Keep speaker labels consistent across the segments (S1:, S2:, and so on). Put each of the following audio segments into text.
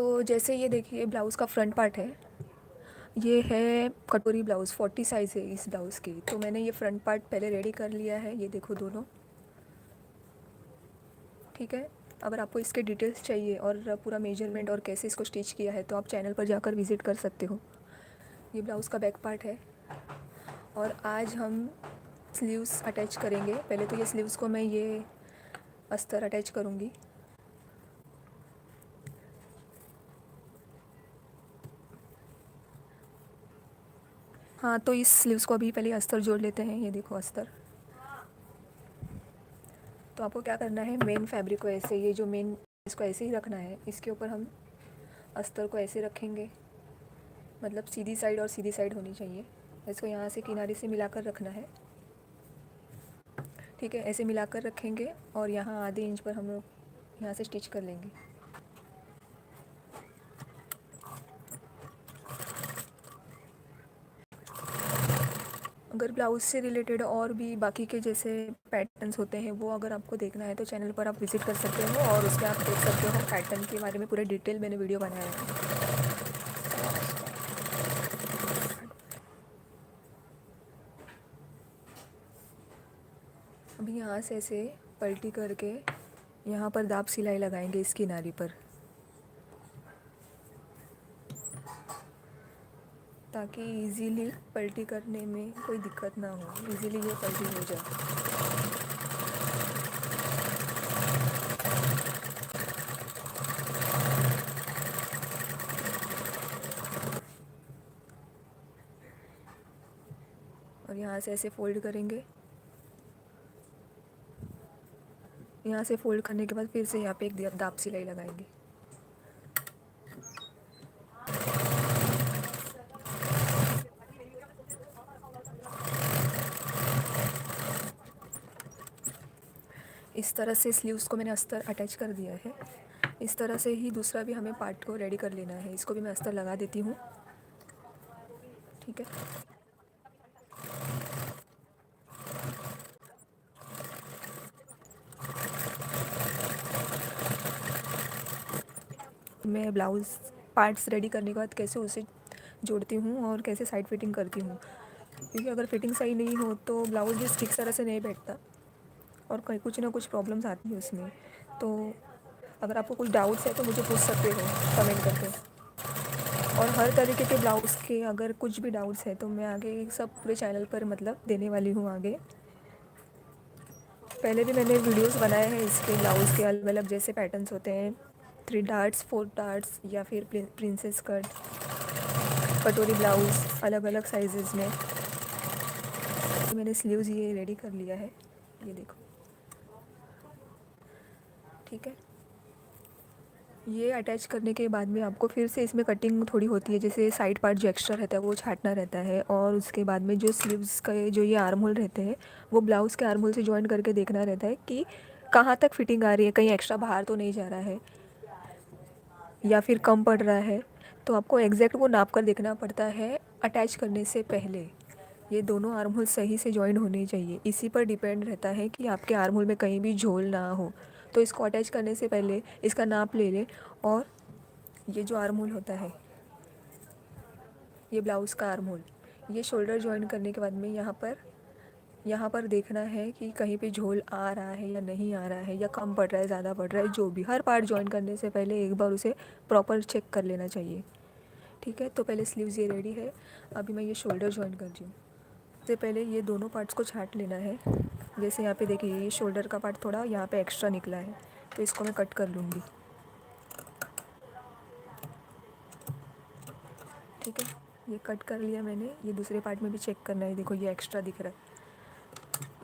S1: तो जैसे ये देखिए ब्लाउज़ का फ्रंट पार्ट है, ये है कटोरी ब्लाउज़ 40 साइज़ है इस ब्लाउज़ की। तो मैंने ये फ्रंट पार्ट पहले रेडी कर लिया है, ये देखो दोनों। ठीक है, अगर आपको इसके डिटेल्स चाहिए और पूरा मेजरमेंट और कैसे इसको स्टिच किया है तो आप चैनल पर जाकर विज़िट कर सकते हो। ये ब्लाउज़ का बैक पार्ट है और आज हम स्लीव्स अटैच करेंगे। पहले तो ये स्लीव्स को मैं ये अस्तर अटैच करूँगी। हाँ, तो इस स्लीव्स को अभी पहले अस्तर जोड़ लेते हैं। ये देखो अस्तर। तो आपको क्या करना है, मेन फैब्रिक को ऐसे, ये जो मेन इसको ऐसे ही रखना है। इसके ऊपर हम अस्तर को ऐसे रखेंगे, मतलब सीधी साइड और सीधी साइड होनी चाहिए। इसको यहाँ से किनारे से मिलाकर रखना है। ठीक है, ऐसे मिलाकर रखेंगे और यहाँ आधे इंच पर हम लोग यहाँ से स्टिच कर लेंगे। अगर ब्लाउज़ से रिलेटेड और भी बाकी के जैसे पैटर्न्स होते हैं वो अगर आपको देखना है तो चैनल पर आप विज़िट कर सकते हो और उसमें आप देख सकते हो पैटर्न के बारे में पूरे डिटेल मैंने वीडियो बनाया है। अभी यहाँ से ऐसे पलटी करके यहाँ पर दाब सिलाई लगाएंगे इस किनारी पर, ताकि इजीली पलटी करने में कोई दिक्कत ना हो, इजीली ये पलटी हो जाए। और यहाँ से ऐसे फ़ोल्ड करेंगे। यहाँ से फ़ोल्ड करने के बाद फिर से यहाँ पे एक दाब सिलाई लगाएंगे। इस तरह से स्लीव्स को मैंने अस्तर अटैच कर दिया है। इस तरह से ही दूसरा भी हमें पार्ट को रेडी कर लेना है। इसको भी मैं अस्तर लगा देती हूँ। ठीक है, मैं ब्लाउज़ पार्ट्स रेडी करने के बाद कैसे उसे जोड़ती हूँ और कैसे साइड फिटिंग करती हूँ, क्योंकि अगर फिटिंग सही नहीं हो तो ब्लाउज़ भी ठीक तरह से नहीं बैठता और कहीं कुछ ना कुछ प्रॉब्लम्स आती है उसमें। तो अगर आपको कुछ डाउट्स है तो मुझे पूछ सकते हो कमेंट करके। और हर तरीके के ब्लाउज़ के अगर कुछ भी डाउट्स है तो मैं आगे सब पूरे चैनल पर मतलब देने वाली हूँ आगे। पहले भी मैंने वीडियोस बनाए हैं इसके ब्लाउज़ के, अलग अलग जैसे पैटर्न्स होते हैं, 3 डार्ट्स 4 डार्ट्स या फिर प्रिंसेस कट, कटोरी ब्लाउज़, अलग अलग साइजेज़ में। तो मैंने स्लीव्स ये रेडी कर लिया है, ये देखो। ठीक है, ये अटैच करने के बाद में आपको फिर से इसमें कटिंग थोड़ी होती है, जैसे साइड पार्ट जो एक्स्ट्रा रहता है वो छाटना रहता है। और उसके बाद में जो स्लीव्स का जो ये आर्म होल रहते हैं वो ब्लाउज़ के आर्म होल से जॉइन करके देखना रहता है कि कहाँ तक फिटिंग आ रही है, कहीं एक्स्ट्रा बाहर तो नहीं जा रहा है या फिर कम पड़ रहा है। तो आपको एग्जैक्ट वो नाप कर देखना पड़ता है अटैच करने से पहले। ये दोनों आर्म होल सही से जॉइन होने चाहिए, इसी पर डिपेंड रहता है कि आपके आर्म होल में कहीं भी झोल ना हो। तो इसको अटैच करने से पहले इसका नाप ले लें। और ये जो आर्म होल होता है, ये ब्लाउज़ का आर्म होल, ये शोल्डर जॉइन करने के बाद में यहाँ पर देखना है कि कहीं पे झोल आ रहा है या नहीं आ रहा है, या कम पड़ रहा है, ज़्यादा पड़ रहा है, जो भी। हर पार्ट जॉइन करने से पहले एक बार उसे प्रॉपर चेक कर लेना चाहिए। ठीक है, तो पहले स्लीव्स ये रेडी है, अभी मैं ये शोल्डर जॉइन कर रही हूँ। सबसे पहले ये दोनों पार्ट्स को छाट लेना है। जैसे यहाँ पे देखिए ये शोल्डर का पार्ट थोड़ा यहाँ पे एक्स्ट्रा निकला है, तो इसको मैं कट कर लूँगी। ठीक है, ये कट कर लिया मैंने। ये दूसरे पार्ट में भी चेक करना है, देखो ये एक्स्ट्रा दिख रहा है,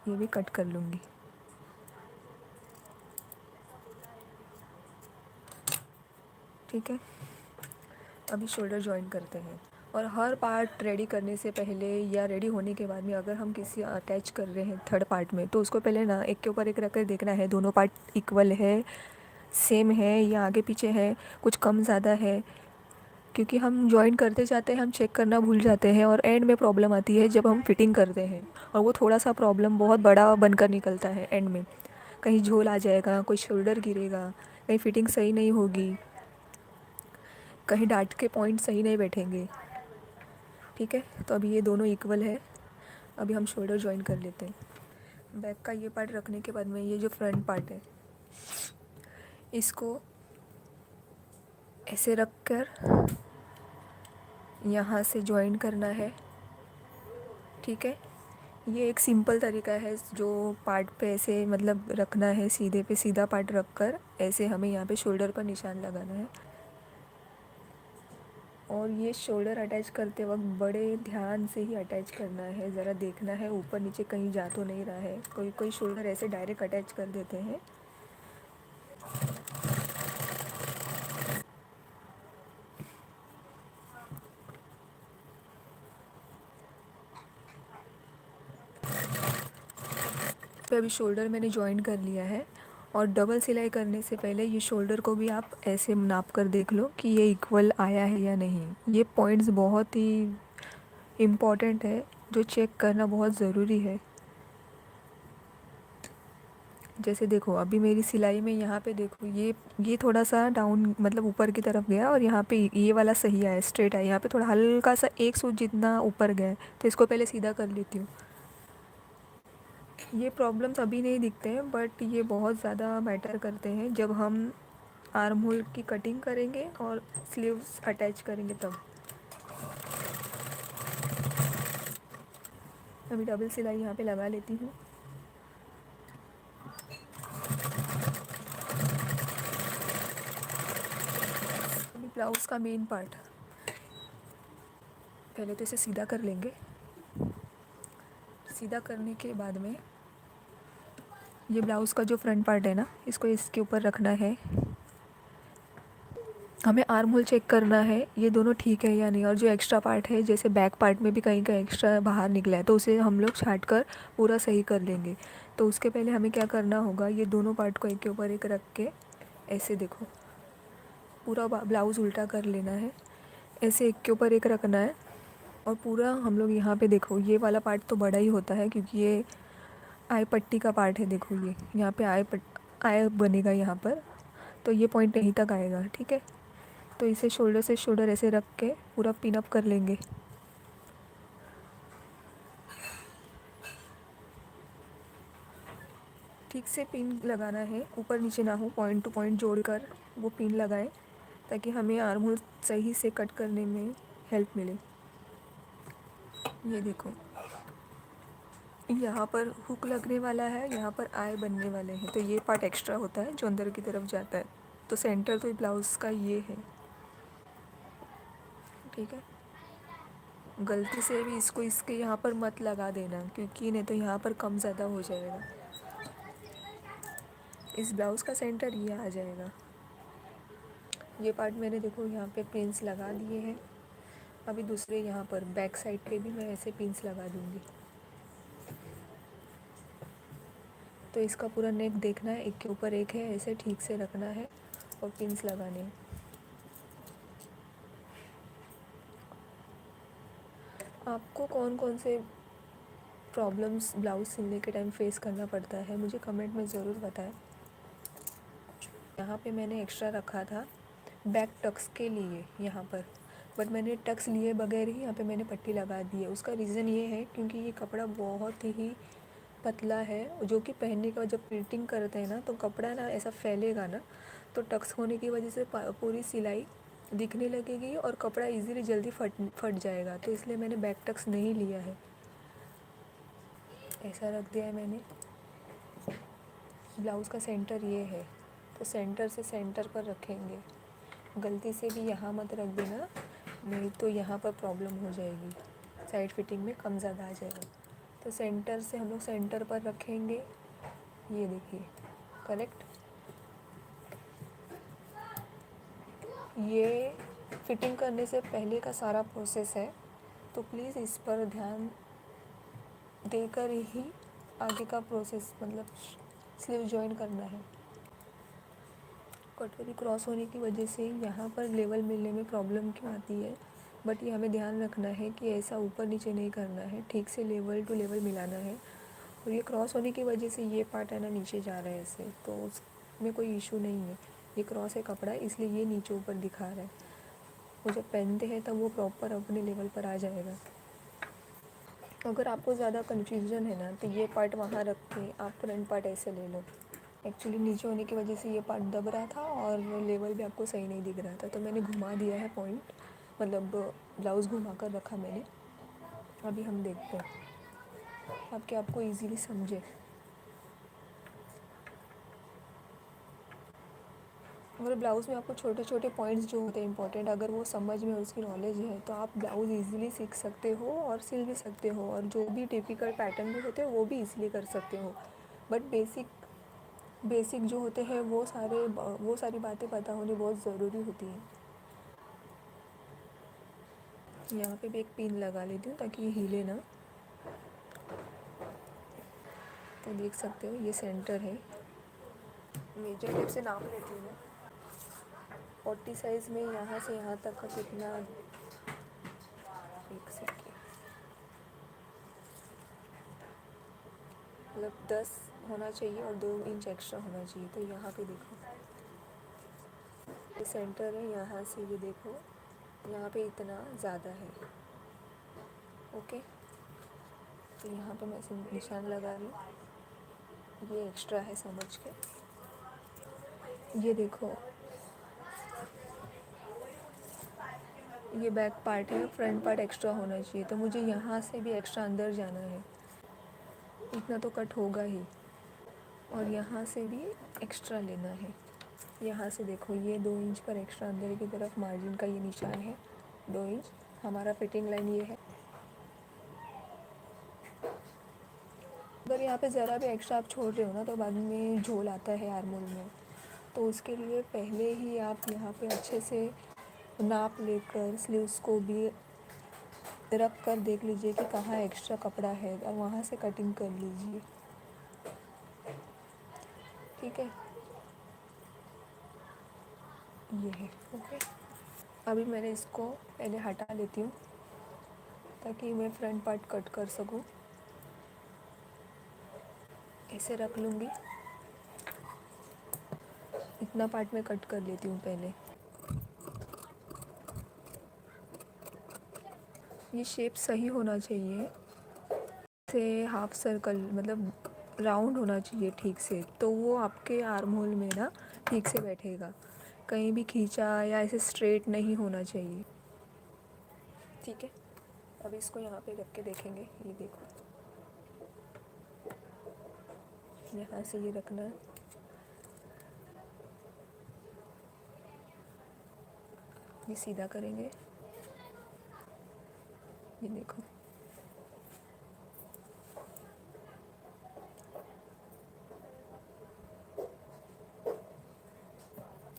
S1: ये भी कट कर लूँगी। ठीक है, अभी शोल्डर जॉइन करते हैं। और हर पार्ट रेडी करने से पहले या रेडी होने के बाद में अगर हम किसी अटैच कर रहे हैं थर्ड पार्ट में, तो उसको पहले ना एक के ऊपर एक रख कर देखना है दोनों पार्ट इक्वल है, सेम है या आगे पीछे है, कुछ कम ज़्यादा है। क्योंकि हम जॉइन करते जाते हैं, हम चेक करना भूल जाते हैं और एंड में प्रॉब्लम आती है जब हम फिटिंग करते हैं, और वो थोड़ा सा प्रॉब्लम बहुत बड़ा बनकर निकलता है एंड में। कहीं झोल आ जाएगा, कोई शोल्डर गिरेगा, कहीं फिटिंग सही नहीं होगी। कहीं डार्ट के पॉइंट सही नहीं बैठेंगे। ठीक है, तो अभी ये दोनों इक्वल है। अभी हम शोल्डर जॉइन कर लेते हैं। बैक का ये पार्ट रखने के बाद में ये जो फ्रंट पार्ट है इसको ऐसे रख कर यहाँ से जॉइन करना है। ठीक है, ये एक सिंपल तरीका है जो पार्ट पे ऐसे मतलब रखना है, सीधे पे सीधा पार्ट रख कर ऐसे हमें यहाँ पे शोल्डर पर निशान लगाना है। और ये शोल्डर अटैच करते वक्त बड़े ध्यान से ही अटैच करना है, ज़रा देखना है ऊपर नीचे कहीं जा तो नहीं रहा है। कोई कोई शोल्डर ऐसे डायरेक्ट अटैच कर देते हैं। पे अभी शोल्डर मैंने जॉइन कर लिया है। और डबल सिलाई करने से पहले ये शोल्डर को भी आप ऐसे नाप कर देख लो कि ये इक्वल आया है या नहीं। ये पॉइंट्स बहुत ही इम्पॉर्टेंट है जो चेक करना बहुत ज़रूरी है। जैसे देखो अभी मेरी सिलाई में यहाँ पे देखो ये थोड़ा सा डाउन मतलब ऊपर की तरफ गया और यहाँ पे ये वाला सही आया, स्ट्रेट आया। यहाँ पे थोड़ा हल्का सा एक सूच जितना ऊपर गया है, तो इसको पहले सीधा कर लेती हूँ। ये प्रॉब्लम्स अभी नहीं दिखते हैं बट ये बहुत ज़्यादा मैटर करते हैं जब हम आर्म होल की कटिंग करेंगे और स्लीव्स अटैच करेंगे तब। अभी डबल सिलाई यहाँ पे लगा लेती हूँ। अभी ब्लाउज़ का मेन पार्ट पहले तो इसे सीधा कर लेंगे। सीधा करने के बाद में ये ब्लाउज़ का जो फ्रंट पार्ट है ना, इसको इसके ऊपर रखना है। हमें आर्म होल चेक करना है ये दोनों ठीक है या नहीं। और जो एक्स्ट्रा पार्ट है जैसे बैक पार्ट में भी कहीं का एक्स्ट्रा बाहर निकला है तो उसे हम लोग छाँट कर पूरा सही कर लेंगे। तो उसके पहले हमें क्या करना होगा, ये दोनों पार्ट को एक के ऊपर एक रख के ऐसे देखो पूरा ब्लाउज़ उल्टा कर लेना है। ऐसे एक के ऊपर एक रखना है और पूरा हम लोग यहाँ पे देखो ये वाला पार्ट तो बड़ा ही होता है क्योंकि ये आई पट्टी का पार्ट है। देखो ये यहाँ पे आई बनेगा यहाँ पर, तो ये पॉइंट यहीं तक आएगा। ठीक है, तो इसे शोल्डर से शोल्डर ऐसे रख के पूरा पिन अप कर लेंगे। ठीक से पिन लगाना है, ऊपर नीचे ना हो, पॉइंट टू पॉइंट जोड़कर वो पिन लगाएं ताकि हमें आर्म होल सही से कट करने में हेल्प मिले। ये देखो यहाँ पर हुक लगने वाला है, यहाँ पर आई बनने वाले हैं, तो ये पार्ट एक्स्ट्रा होता है जो अंदर की तरफ जाता है। तो सेंटर तो ब्लाउज़ का ये है। ठीक है, गलती से भी इसको इसके यहाँ पर मत लगा देना क्योंकि नहीं तो यहाँ पर कम ज़्यादा हो जाएगा। इस ब्लाउज़ का सेंटर ये आ जाएगा। ये पार्ट मैंने देखो यहाँ पे पिन्स लगा दिए हैं। अभी दूसरे यहाँ पर बैक साइड पे भी मैं ऐसे पिन्स लगा दूँगी। तो इसका पूरा नेक देखना है, एक के ऊपर एक है, ऐसे ठीक से रखना है और पिन्स लगाने हैं। आपको कौन कौन से प्रॉब्लम्स ब्लाउज़ सिलने के टाइम फेस करना पड़ता है मुझे कमेंट में ज़रूर बताएं। यहाँ पे मैंने एक्स्ट्रा रखा था बैक टक्स के लिए यहाँ पर, बट मैंने टक्स लिए बगैर ही यहाँ पे मैंने पट्टी लगा दी है। उसका रीज़न ये है क्योंकि ये कपड़ा बहुत ही पतला है जो कि पहनने के बाद जब प्रिंटिंग करते हैं ना तो कपड़ा ना ऐसा फैलेगा ना, तो टक्स होने की वजह से पूरी सिलाई दिखने लगेगी और कपड़ा इजीली जल्दी फट जाएगा। तो इसलिए मैंने बैक टक्स नहीं लिया है, ऐसा रख दिया है मैंने। ब्लाउज़ का सेंटर ये है, तो सेंटर से सेंटर पर रखेंगे। गलती से भी यहाँ मत रख देना, नहीं तो यहाँ पर प्रॉब्लम हो जाएगी, साइड फिटिंग में कम ज़्यादा आ जाएगा। तो सेंटर से हम लोग सेंटर पर रखेंगे। ये देखिए करेक्ट। ये फिटिंग करने से पहले का सारा प्रोसेस है, तो प्लीज़ इस पर ध्यान देकर ही आगे का प्रोसेस मतलब स्लीव जॉइन करना है। कटोरी क्रॉस होने की वजह से यहाँ पर लेवल मिलने में प्रॉब्लम क्यों आती है, बट ये हमें ध्यान रखना है कि ऐसा ऊपर नीचे नहीं करना है, ठीक से लेवल टू लेवल मिलाना है। और ये क्रॉस होने की वजह से ये पार्ट है ना नीचे जा रहा है ऐसे, तो उसमें कोई इशू नहीं है। ये क्रॉस है कपड़ा इसलिए ये नीचे ऊपर दिखा रहा है। वो जब पहनते हैं तब वो प्रॉपर अपने लेवल पर आ जाएगा। अगर आपको ज़्यादा कन्फ्यूज़न है ना तो ये पार्ट वहाँ रख के आप फ्रंट पार्ट ऐसे ले लो। एक्चुअली नीचे होने की वजह से ये पार्ट दब रहा था और लेवल भी आपको सही नहीं दिख रहा था, तो मैंने घुमा दिया है पॉइंट, मतलब ब्लाउज़ घुमा कर रखा मैंने। अभी हम देखते हैं ताकि आपको इजीली समझे। अगर ब्लाउज़ में आपको छोटे छोटे पॉइंट्स जो होते हैं इंपॉर्टेंट, अगर वो समझ में उसकी नॉलेज है तो आप ब्लाउज़ इजीली सीख सकते हो और सिल भी सकते हो, और जो भी टिपिकल पैटर्न भी होते हैं वो भी इजीली कर सकते हो। बट बेसिक बेसिक जो होते हैं वो सारी बातें पता होनी बहुत ज़रूरी होती है। यहाँ पे भी एक पिन लगा लेती हूँ ताकि ये हिले ना। तो देख सकते हो ये सेंटर है। मेजर टेप से नाप लेती हूँ मैं। 40 साइज़ में यहाँ से यहाँ तक का कितना, एक सेकेंड, मतलब 10 होना चाहिए और 2 इंच एक्स्ट्रा होना चाहिए। तो यहाँ पे देखो ये सेंटर है, यहाँ से ये देखो यहाँ पे इतना ज़्यादा है। ओके, तो यहाँ पे मैं निशान लगा रही हूँ, ये एक्स्ट्रा है समझ के। ये देखो ये बैक पार्ट है, फ्रंट पार्ट एक्स्ट्रा होना चाहिए, तो मुझे यहाँ से भी एक्स्ट्रा अंदर जाना है, इतना तो कट होगा ही। और यहाँ से भी एक्स्ट्रा लेना है। यहाँ से देखो ये 2 इंच पर एक्स्ट्रा अंदर की तरफ मार्जिन का ये निशान है, 2 इंच। हमारा फिटिंग लाइन ये है। अगर यहाँ पे ज़रा भी एक्स्ट्रा आप छोड़ रहे हो ना तो बाद में झोल आता है आर्मोल में, तो उसके लिए पहले ही आप यहाँ पे अच्छे से नाप लेकर स्लीव्स को भी रख कर देख लीजिए कि कहाँ एक्स्ट्रा कपड़ा है और वहाँ से कटिंग कर लीजिए। ठीक है, ये है। ओके, अभी मैंने इसको पहले हटा लेती हूँ ताकि मैं फ्रंट पार्ट कट कर सकूँ। ऐसे रख लूँगी, इतना पार्ट मैं कट कर लेती हूँ पहले। ये शेप सही होना चाहिए, से हाफ सर्कल मतलब राउंड होना चाहिए ठीक से, तो वो आपके आर्म होल में ना ठीक से बैठेगा। कहीं भी खींचा या ऐसे स्ट्रेट नहीं होना चाहिए। ठीक है, अब इसको यहाँ पे रख के देखेंगे। ये देखो यहाँ से ये रखना है, ये सीधा करेंगे। ये देखो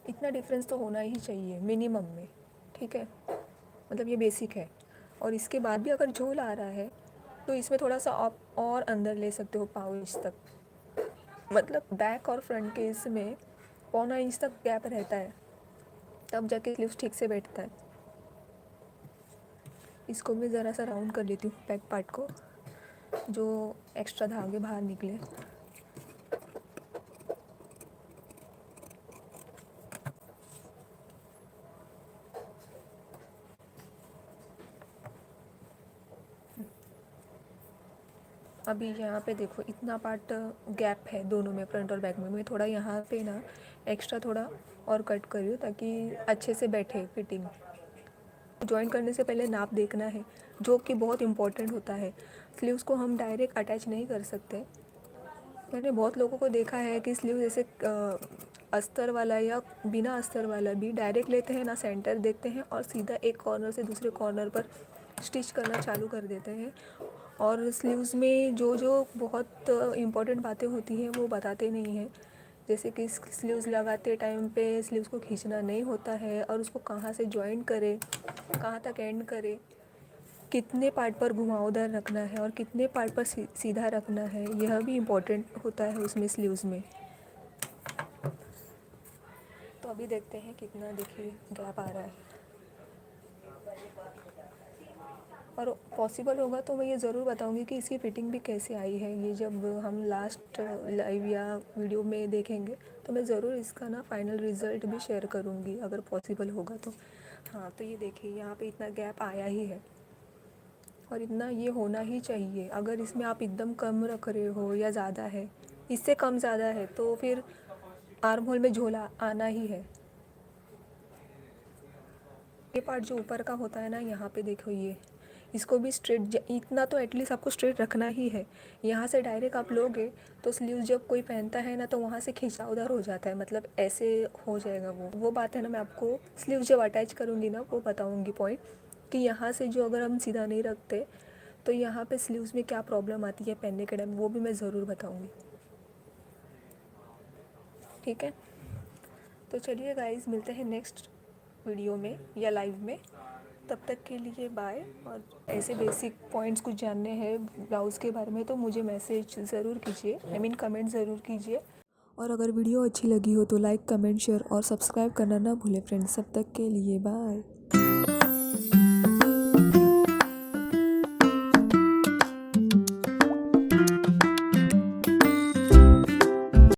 S1: इतना डिफरेंस तो होना ही चाहिए मिनिमम में। ठीक है, मतलब ये बेसिक है। और इसके बाद भी अगर झोल आ रहा है तो इसमें थोड़ा सा आप और अंदर ले सकते हो, पाव इंच तक, मतलब बैक और फ्रंट के इसमें 1.25 इंच तक गैप रहता है, तब जाके स्लीव्स ठीक से बैठता है। इसको मैं ज़रा सा राउंड कर लेती हूँ बैक पार्ट को, जो एक्स्ट्रा धागे बाहर निकले। अभी यहाँ पे देखो इतना पार्ट गैप है दोनों में, फ्रंट और बैक में। मैं थोड़ा यहाँ पे ना एक्स्ट्रा थोड़ा और कट कर रही हूँ ताकि अच्छे से बैठे फिटिंग। जॉइन करने से पहले नाप देखना है, जो कि बहुत इम्पोर्टेंट होता है। स्लीव्स को हम डायरेक्ट अटैच नहीं कर सकते। मैंने बहुत लोगों को देखा है कि स्लीव जैसे अस्तर वाला या बिना अस्तर वाला भी डायरेक्ट लेते हैं ना, सेंटर देखते हैं और सीधा एक कॉर्नर से दूसरे कॉर्नर पर स्टिच करना चालू कर देते हैं। और स्लीव्स में जो जो बहुत इम्पोर्टेंट बातें होती हैं वो बताते नहीं हैं, जैसे कि स्लीव्स लगाते टाइम पे स्लीव्स को खींचना नहीं होता है, और उसको कहाँ से जॉइन करें, कहाँ तक एंड करें, कितने पार्ट पर घुमावदार रखना है और कितने पार्ट पर सीधा रखना है, यह भी इम्पोर्टेंट होता है उसमें स्लीव्स में। तो अभी देखते हैं कितना, देखिए गैप आ रहा है। और पॉसिबल होगा तो मैं ये ज़रूर बताऊंगी कि इसकी फ़िटिंग भी कैसे आई है। ये जब हम लास्ट लाइव या वीडियो में देखेंगे तो मैं ज़रूर इसका ना फाइनल रिज़ल्ट भी शेयर करूँगी अगर पॉसिबल होगा तो। हाँ, तो ये देखिए यहाँ पे इतना गैप आया ही है और इतना ये होना ही चाहिए। अगर इसमें आप एकदम कम रख रहे हो या ज़्यादा है, इससे कम ज़्यादा है तो फिर आर्म होल में झोला आना ही है। ये पार्ट जो ऊपर का होता है ना, यहाँ पे देखो ये, इसको भी स्ट्रेट इतना तो एटलीस्ट आपको स्ट्रेट रखना ही है। यहाँ से डायरेक्ट आप लोगे तो स्लीव जब कोई पहनता है ना तो वहाँ से खींचा उधर हो जाता है, मतलब ऐसे हो जाएगा। वो बात है ना, मैं आपको स्लीव जब अटैच करूँगी ना वो बताऊँगी पॉइंट, कि यहाँ से जो अगर हम सीधा नहीं रखते तो यहाँ पे स्लीव्स में क्या प्रॉब्लम आती है पहनने के टाइम, वो भी मैं ज़रूर बताऊँगी। ठीक है, तो चलिए गाइस, मिलते हैं नेक्स्ट वीडियो में या लाइव में। तब तक के लिए बाय। और ऐसे बेसिक पॉइंट्स कुछ जानने हैं ब्लाउज़ के बारे में तो मुझे मैसेज ज़रूर कीजिए, आई मीन कमेंट ज़रूर कीजिए। और अगर वीडियो अच्छी लगी हो तो लाइक, कमेंट, शेयर और सब्सक्राइब करना ना भूलें फ्रेंड्स। तब तक के लिए बाय।